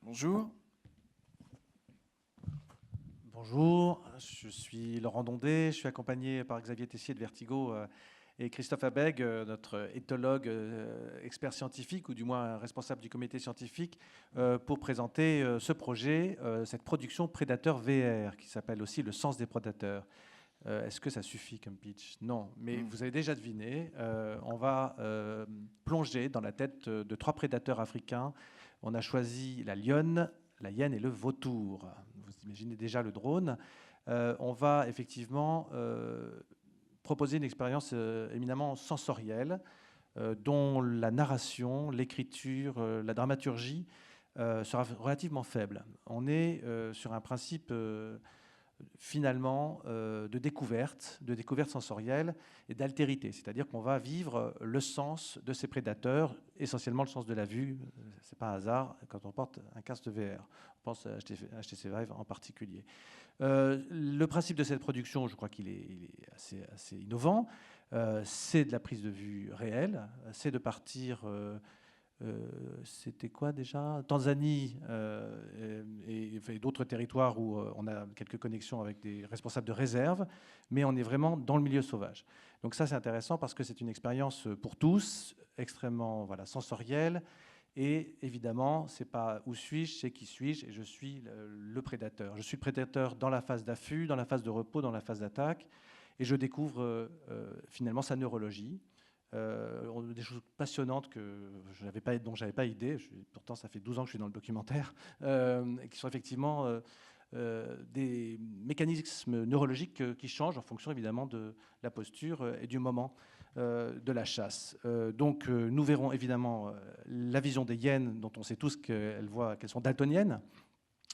Bonjour. Bonjour, je suis Laurent Dondé, je suis accompagné par Xavier Tessier de Vertigo et Christophe Abeg, notre éthologue expert scientifique, ou du moins responsable du comité scientifique, pour présenter ce projet, cette production Prédateur VR, qui s'appelle aussi Le sens des prédateurs. Est-ce que ça suffit comme pitch? Non, mais vous avez déjà deviné, on va plonger dans la tête de trois prédateurs africains. On a choisi la lionne, la hyène et le vautour. Vous imaginez déjà le drone. On va effectivement proposer une expérience éminemment sensorielle, dont la narration, l'écriture, la dramaturgie sera relativement faible. On est sur un principe finalement de découverte sensorielle et d'altérité. C'est-à-dire qu'on va vivre le sens de ces prédateurs, essentiellement le sens de la vue. C'est pas un hasard quand on porte un casque VR. On pense à HTC Vive en particulier. Le principe de cette production, je crois qu'il est assez innovant. C'est de la prise de vue réelle. C'est de partir... c'était quoi déjà? Tanzanie et d'autres territoires où on a quelques connexions avec des responsables de réserve, mais on est vraiment dans le milieu sauvage. Donc ça, c'est intéressant parce que c'est une expérience pour tous, extrêmement sensorielle. Et évidemment, c'est pas où suis-je, c'est qui suis-je, et je suis le prédateur. Je suis le prédateur dans la phase d'affût, dans la phase de repos, dans la phase d'attaque, et je découvre finalement sa neurologie. Des choses passionnantes dont je n'avais pas idée. Pourtant, ça fait 12 ans que je suis dans le documentaire, qui sont effectivement des mécanismes neurologiques qui changent en fonction évidemment de la posture et du moment de la chasse. Donc, nous verrons évidemment la vision des hyènes, dont on sait tous qu'elles sont daltoniennes,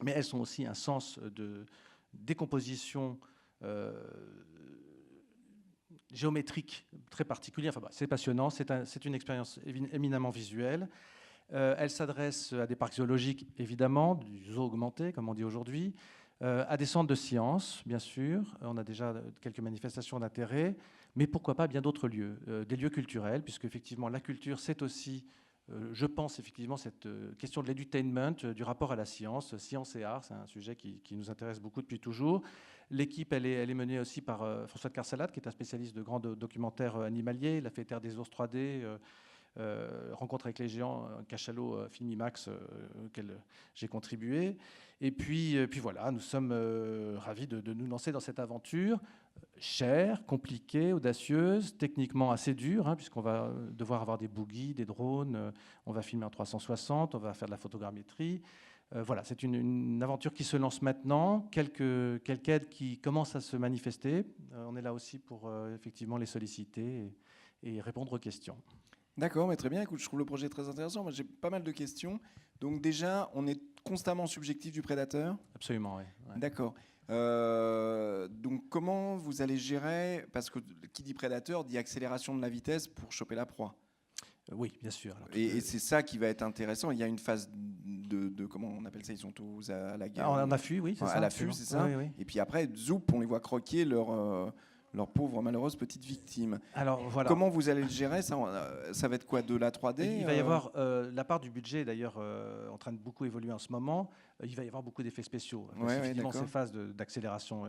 mais elles sont aussi un sens de décomposition géométrique très particulier. Enfin, c'est passionnant, c'est une expérience éminemment visuelle. Elle s'adresse à des parcs zoologiques, évidemment, du zoo augmenté, comme on dit aujourd'hui, à des centres de sciences, bien sûr. On a déjà quelques manifestations d'intérêt, mais pourquoi pas bien d'autres lieux, des lieux culturels, puisque effectivement la culture, c'est aussi, je pense effectivement, cette question de l'edutainment, du rapport à la science, science et art, c'est un sujet qui nous intéresse beaucoup depuis toujours. L'équipe, elle est menée aussi par François de Carsalade, qui est un spécialiste de grands documentaires animaliers. Il a fait Terre des ours 3D, Rencontre avec les géants, un cachalot Filmimax auquel j'ai contribué. Et puis voilà, nous sommes ravis de nous lancer dans cette aventure chère, compliquée, audacieuse, techniquement assez dure, hein, puisqu'on va devoir avoir des boogies, des drones, on va filmer en 360, on va faire de la photogrammétrie. Voilà, c'est une aventure qui se lance maintenant, quelques aides qui commencent à se manifester. On est là aussi pour effectivement les solliciter et répondre aux questions. D'accord, mais très bien. Écoute, je trouve le projet très intéressant. Moi, j'ai pas mal de questions. Donc déjà, on est constamment subjectif du prédateur. Absolument, oui. Ouais. D'accord. Donc comment vous allez gérer, parce que qui dit prédateur dit accélération de la vitesse pour choper la proie. Oui, bien sûr. Alors, Et c'est ça qui va être intéressant. Il y a une phase comment on appelle ça? Ils sont tous à la guerre. En affût, oui, c'est ça. À l'affût, c'est ça. Oui, oui. Et puis après, zoup, on les voit croquer leur pauvre malheureuse petite victime. Alors voilà. Comment vous allez le gérer? Ça va être quoi, de la 3D? Il va y avoir la part du budget, d'ailleurs, en train de beaucoup évoluer en ce moment. Il va y avoir beaucoup d'effets spéciaux. Ouais, Effectivement, ces phases d'accélération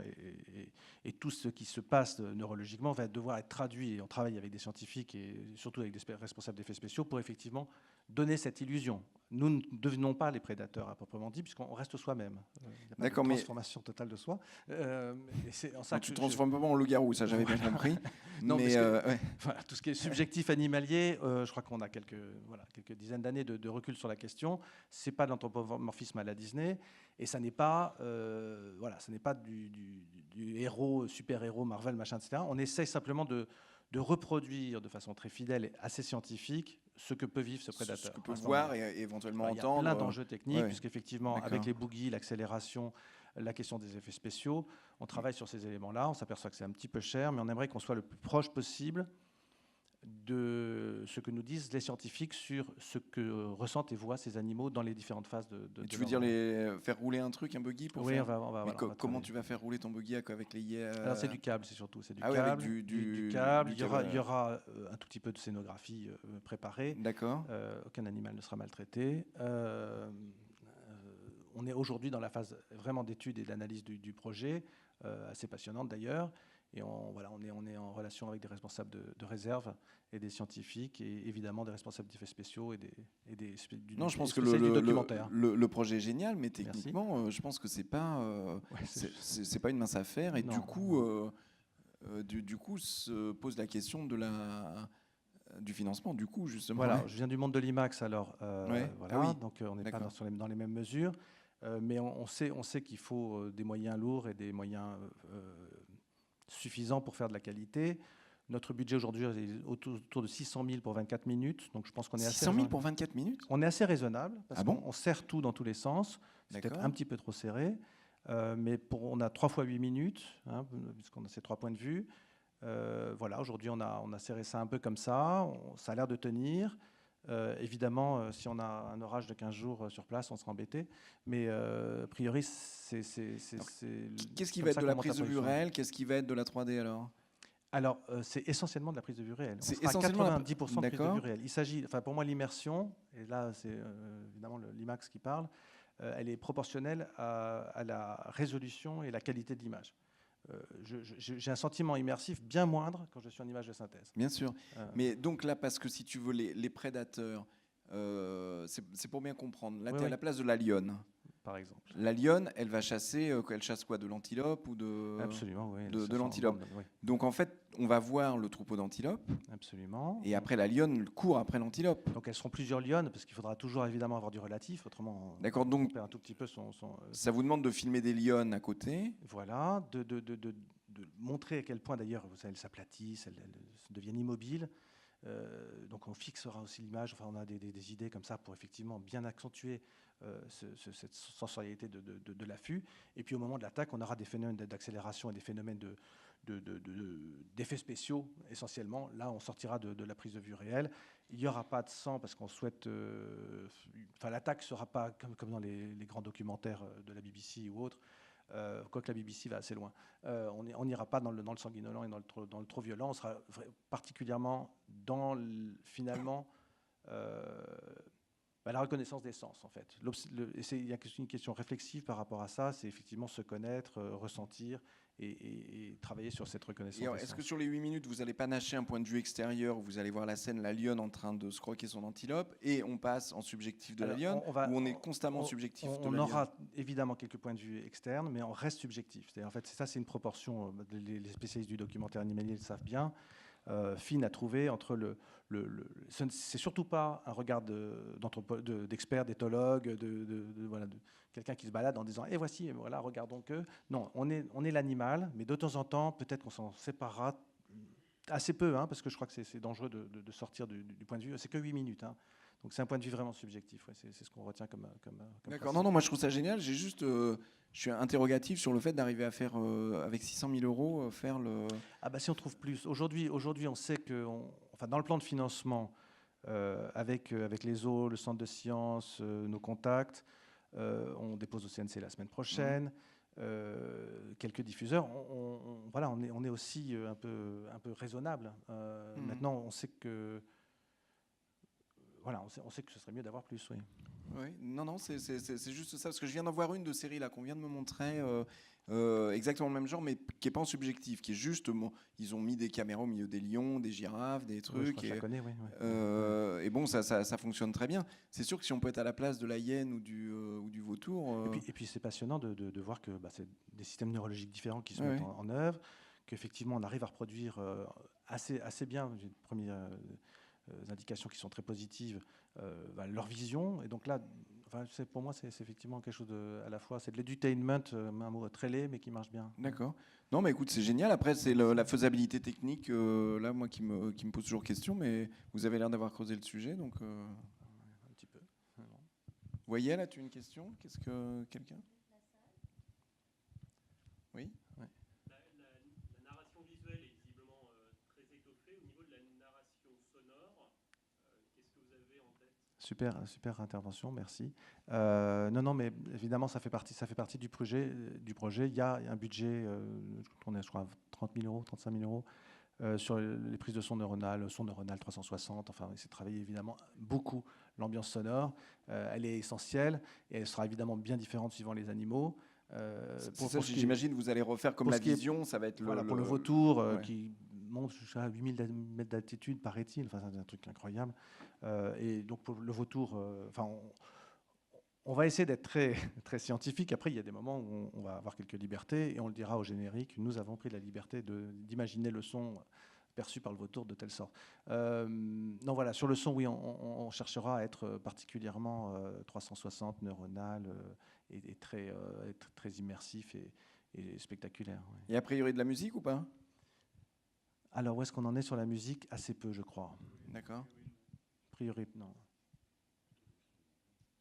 et tout ce qui se passe neurologiquement va devoir être traduit. Et on travaille avec des scientifiques et surtout avec des responsables d'effets spéciaux pour effectivement donner cette illusion. Nous ne devenons pas les prédateurs à proprement dit, puisqu'on reste soi-même. Il n'y a pas de transformation totale de soi. C'est en ça tu ne te transformes pas en loup-garou, ça j'avais bien compris. Non, mais voilà, tout ce qui est subjectif animalier, je crois qu'on a quelques dizaines d'années de recul sur la question. Ce n'est pas de l'anthropomorphisme à la Disney, et ça n'est pas, ça n'est pas du héros, super-héros, Marvel, machin, etc. On essaye simplement de reproduire de façon très fidèle et assez scientifique ce que peut vivre ce prédateur. Ce que peut voir et éventuellement entendre. Il y a plein d'enjeux techniques, puisqu'effectivement, avec les boogies, l'accélération, la question des effets spéciaux, on travaille sur ces éléments-là. On s'aperçoit que c'est un petit peu cher, mais on aimerait qu'on soit le plus proche possible de ce que nous disent les scientifiques sur ce que ressentent et voient ces animaux dans les différentes phases de tu veux dire faire rouler un truc, un buggy pour Oui, faire... on va comment tu vas faire rouler ton buggy avec les... Alors c'est du câble, c'est surtout. C'est du câble. Avec du câble. Il y aura un tout petit peu de scénographie préparée. D'accord. Aucun animal ne sera maltraité. on est aujourd'hui dans la phase vraiment d'étude et d'analyse du projet, assez passionnante d'ailleurs. Et on est en relation avec des responsables de réserve et des scientifiques, et évidemment des responsables d'effets spéciaux Non, je pense que spécialistes du documentaire. le projet est génial, mais Merci. techniquement, je pense que c'est pas une mince affaire. Et Non, du coup, se pose la question du financement, du coup, justement. Voilà, je viens du monde de l'IMAX, alors Ouais. voilà, Ah oui. donc on n'est pas D'accord. dans les mêmes mesures, mais on sait qu'il faut des moyens lourds et des moyens suffisants pour faire de la qualité. Notre budget aujourd'hui est autour de 600 000 pour 24 minutes, donc je pense qu'on est 600 000 pour 24 minutes? On est assez raisonnable, parce Ah bon? qu'on serre tout dans tous les sens. C'est peut-être D'accord. un petit peu trop serré, mais on a 3 fois 8 minutes, hein, puisqu'on a ces 3 points de vue. Voilà, aujourd'hui, on a serré ça un peu comme ça. Ça a l'air de tenir. Évidemment, si on a un orage de 15 jours sur place, on sera embêté. Mais a priori, Qu'est-ce qui va être de la prise de vue réelle? Qu'est-ce qui va être de la 3D alors? Alors, c'est essentiellement de la prise de vue réelle. C'est On sera à essentiellement 90% de prise de D'accord. vue réelle. Il s'agit, enfin, pour moi, l'immersion, et là, c'est évidemment l'IMAX qui parle, elle est proportionnelle à la résolution et la qualité de l'image. J'ai un sentiment immersif bien moindre quand je suis en image de synthèse. Bien sûr. Mais donc là, parce que si tu veux, les prédateurs, c'est pour bien comprendre. Là, Oui, tu es à oui. la place de la lionne. Par exemple. La lionne, elle va chasser, elle chasse quoi? De l'antilope ou Absolument, oui. de l'antilope. Oui, Donc en fait, on va voir le troupeau d'antilopes, absolument. et après la lionne court après l'antilope. Donc elles seront plusieurs lionnes, parce qu'il faudra toujours évidemment avoir du relatif, autrement D'accord, on donc perd un tout petit peu ça vous demande de filmer des lionnes à côté. Voilà, de montrer à quel point d'ailleurs elles s'aplatissent, elles deviennent immobiles. Donc on fixera aussi l'image, enfin on a des idées comme ça pour effectivement bien accentuer cette sensorialité de l'affût. Et puis au moment de l'attaque, on aura des phénomènes d'accélération et des phénomènes d'effets spéciaux essentiellement. Là, on sortira de la prise de vue réelle. Il n'y aura pas de sang parce qu'on souhaite... Enfin, l'attaque ne sera pas comme dans les grands documentaires de la BBC ou autres. Quoique la BBC va assez loin. On n'ira pas dans le sanguinolent et dans le trop violent. On sera particulièrement dans, finalement, la reconnaissance des sens, en fait. Il y a une question réflexive par rapport à ça, c'est effectivement se connaître, ressentir et travailler sur cette reconnaissance des sens. Est-ce que sur les 8 minutes, vous n'allez pas nacher un point de vue extérieur où vous allez voir la scène, la lionne en train de se croquer son antilope, et on passe en subjectif de la lionne, ou on est constamment subjectif de la lionne? On aura évidemment quelques points de vue externes, mais on reste subjectif. En fait, ça, c'est une proportion, les spécialistes du documentaire animalier le savent bien, fine à trouver entre c'est surtout pas un regard d'expert, d'éthologue, voilà, quelqu'un qui se balade en disant voici, voilà, regardons que. Non, on est l'animal, mais de temps en temps, peut-être qu'on s'en séparera assez peu, hein, parce que je crois que c'est dangereux de sortir du point de vue. C'est que 8 minutes. Hein. Donc c'est un point de vue vraiment subjectif. Ouais, c'est ce qu'on retient comme D'accord. Non, moi je trouve ça génial. J'ai juste, je suis interrogatif sur le fait d'arriver à faire avec 600 000 euros faire le. Ah bah si on trouve plus. Aujourd'hui, on sait que, enfin dans le plan de financement, avec les zoos, le centre de sciences, nos contacts, on dépose au CNC la semaine prochaine. Quelques diffuseurs. Voilà, on est aussi un peu raisonnable. Maintenant, on sait que. Voilà, on sait que ce serait mieux d'avoir plus, oui. Oui, non, c'est juste ça, parce que je viens d'en voir une de série là qu'on vient de me montrer, exactement le même genre, mais qui est pas en subjectif, qui est juste, ils ont mis des caméras au milieu des lions, des girafes, des trucs, je crois que je la connais, oui. Et bon, ça fonctionne très bien. C'est sûr que si on peut être à la place de la hyène ou du vautour. Et puis c'est passionnant de voir que c'est des systèmes neurologiques différents qui se mettent en œuvre, qu'effectivement on arrive à reproduire assez bien. J'ai de premières indications qui sont très positives, leur vision. Et donc là, pour moi, c'est effectivement quelque chose à la fois, c'est de l'edutainment, un mot très laid, mais qui marche bien. D'accord. Non, mais écoute, c'est génial. Après, c'est la faisabilité technique, là, moi, qui me pose toujours question, mais vous avez l'air d'avoir creusé le sujet, donc. Un petit peu. Voyez, là, tu as une question? Qu'est-ce que quelqu'un? Oui. La narration visuelle est visiblement très étoffée. Au niveau de la narration sonore, qu'est-ce que vous avez en tête? Super intervention, merci. Non, mais évidemment, ça fait partie du projet. Il y a un budget, on est, je crois, 30 000 euros, 35 000 euros sur les prises de son neuronal 360. Enfin, c'est travaillé évidemment beaucoup l'ambiance sonore, elle est essentielle et elle sera évidemment bien différente suivant les animaux. J'imagine, vous allez refaire comme la vision, ça va être voilà, pour le vautour ouais. qui monte jusqu'à 8000 mètres d'altitude, paraît-il. Enfin, c'est un truc incroyable. Et donc, pour le vautour, on va essayer d'être très, très scientifique. Après, il y a des moments où on va avoir quelques libertés et on le dira au générique. Nous avons pris la liberté d'imaginer le son perçu par le vautour de telle sorte. Non, voilà, sur le son, oui, on cherchera à être particulièrement 360, neuronal et très, très immersif et spectaculaire. Ouais. Et a priori de la musique ou pas? Alors, où est-ce qu'on en est sur la musique? Assez peu, je crois. D'accord. A priori, non.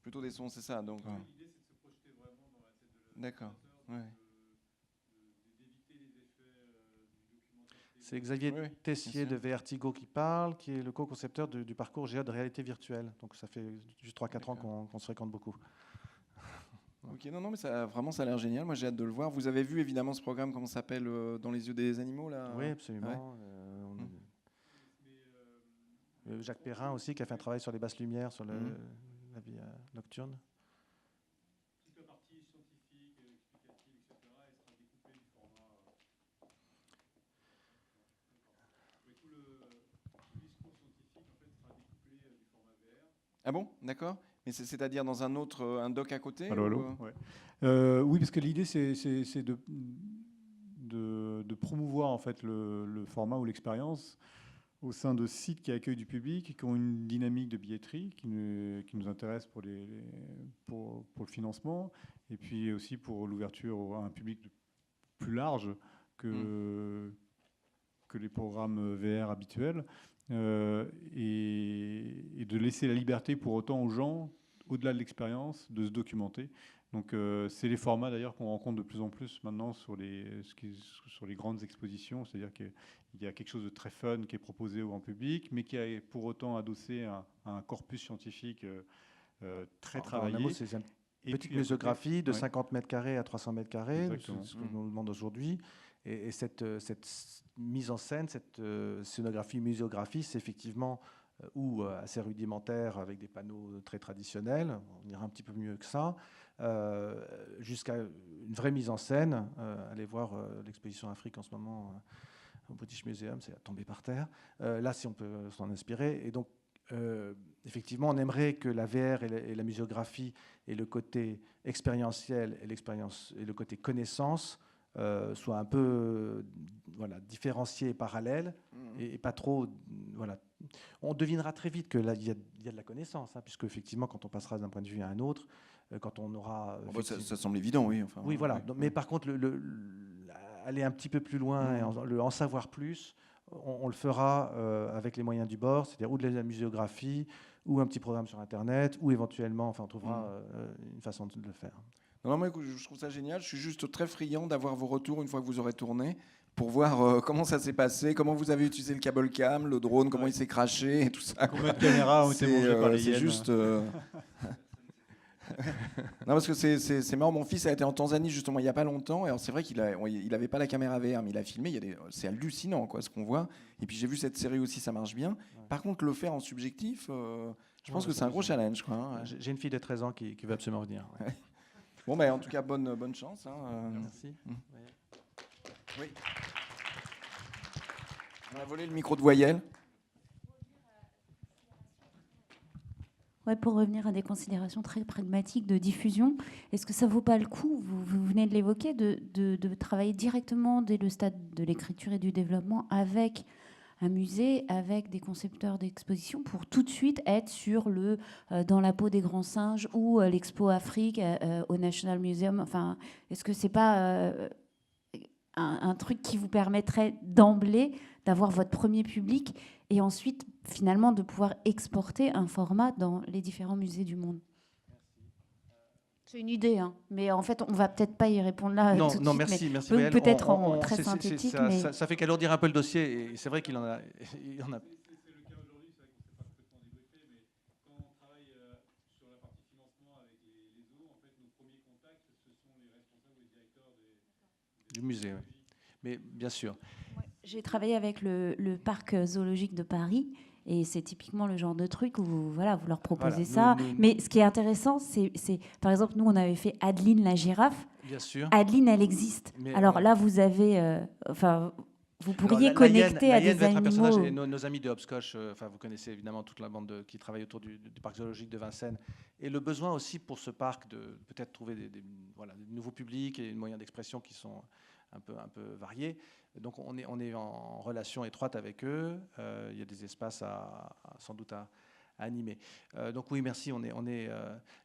Plutôt des sons, c'est ça. Donc. L'idée, c'est de se projeter vraiment dans la tête de D'accord. Ouais. d'éviter les effets du documentaire. C'est Xavier Tessier de Vertigo qui parle, qui est le co-concepteur du parcours GA de réalité virtuelle. Donc ça fait juste 3-4 ans qu'on se fréquente beaucoup. Ok, non, mais vraiment, ça a l'air génial. Moi, j'ai hâte de le voir. Vous avez vu évidemment ce programme, comment ça s'appelle, Dans les yeux des animaux là? Oui, absolument. Ouais. Jacques Perrin aussi, qui a fait un travail sur les basses lumières, sur la vie nocturne. Toute la partie scientifique, explicative, etc., elle sera découpée du format. Mais tout le discours scientifique, en fait, sera découpé du format VR. Ah bon, d'accord. Mais c'est-à-dire dans un dock à côté? Allô. Ouais. Oui, parce que l'idée, c'est de promouvoir en fait le format ou l'expérience au sein de sites qui accueillent du public, qui ont une dynamique de billetterie qui nous intéresse pour le financement, et puis aussi pour l'ouverture à un public plus large que les programmes VR habituels, et de laisser la liberté pour autant aux gens, au-delà de l'expérience, de se documenter. Donc c'est les formats d'ailleurs qu'on rencontre de plus en plus maintenant sur les grandes expositions, c'est-à-dire qu'il y a quelque chose de très fun qui est proposé au grand public, mais qui est pour autant adossé à un corpus scientifique très travaillé. En un mot, c'est une petite muséographie de 50 mètres carrés à 300 mètres carrés, ce que l'on demande aujourd'hui. Et cette mise en scène, cette scénographie, muséographie, c'est effectivement ou assez rudimentaire avec des panneaux très traditionnels, on ira un petit peu mieux que ça, jusqu'à une vraie mise en scène. Allez voir l'exposition Afrique en ce moment au British Museum, c'est à tomber par terre. Là, si on peut s'en inspirer. Et donc, effectivement, on aimerait que la VR et la muséographie et le côté expérientiel et le côté connaissance soient un peu différenciés et parallèles et pas trop. Voilà. On devinera très vite que là, il y a de la connaissance, puisque effectivement, quand on passera d'un point de vue à un autre, quand on aura. Ça semble évident, oui. Enfin, oui, voilà. Mais par contre, aller un petit peu plus loin et en savoir plus, on le fera avec les moyens du bord, c'est-à-dire ou de la muséographie, ou un petit programme sur Internet, ou éventuellement, enfin, on trouvera une façon de le faire. Non, moi, écoute, je trouve ça génial. Je suis juste très friand d'avoir vos retours une fois que vous aurez tourné, pour voir comment ça s'est passé, comment vous avez utilisé le cable cam, le drone, comment il s'est craché et tout ça. Combien de caméras ont été mangées par les hyènes. C'est juste. Non, parce que c'est marrant. Mon fils a été en Tanzanie justement il n'y a pas longtemps. Alors c'est vrai qu'il n'avait pas la caméra VR, mais il a filmé. C'est hallucinant ce qu'on voit. Et puis j'ai vu cette série aussi, ça marche bien. Ouais. Par contre, le faire en subjectif, je pense que c'est un gros challenge. J'ai une fille de 13 ans qui veut absolument venir. Ouais. Bon, en tout cas, bonne chance. Merci. Oui. On a volé le micro de Voyelle. Ouais, pour revenir à des considérations très pragmatiques de diffusion, est-ce que ça ne vaut pas le coup, vous venez de l'évoquer, de travailler directement dès le stade de l'écriture et du développement avec un musée, avec des concepteurs d'exposition, pour tout de suite être dans la peau des grands singes ou l'Expo Afrique au National Museum. Enfin, est-ce que ce n'est pas un truc qui vous permettrait d'emblée d'avoir votre premier public et ensuite, finalement, de pouvoir exporter un format dans les différents musées du monde? C'est une idée, mais en fait, on ne va peut-être pas y répondre là tout de suite. Non, merci. Peut-être très synthétique. Ça fait qu'alourdir un peu le dossier, et c'est vrai qu'il en a... C'est le cas aujourd'hui, c'est vrai qu'on ne s'est pas complètement débriefé, mais quand on travaille sur la partie financement avec les zoos, en fait, nos premiers contacts, ce sont les responsables ou les directeurs du musée. Oui. Mais bien sûr. J'ai travaillé avec le parc zoologique de Paris Et c'est typiquement le genre de truc où voilà, vous leur proposez Voilà, ça. nous- Mais ce qui est intéressant, c'est par exemple, nous, on avait fait Adeline la girafe. Bien sûr. Adeline, elle existe. Mais Alors on- là, vous avez... vous Alors, pourriez la connecter hyène à des va être un personnage, animaux. et nos amis de Hopscotch, enfin, vous connaissez évidemment toute la bande qui travaille autour du parc zoologique de Vincennes, et le besoin aussi pour ce parc de peut-être trouver voilà, des nouveaux publics et des moyens d'expression qui sont un peu variés. Donc on est en relation étroite avec eux. Il y a des espaces sans doute à animer. Donc oui, merci.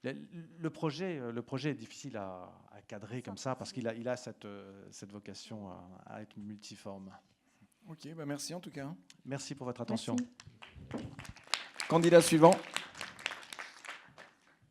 Le projet est difficile à cadrer comme ça parce qu'il a cette vocation à être multiforme. Ok, bah merci en tout cas. Merci pour votre attention. Merci. Candidat suivant.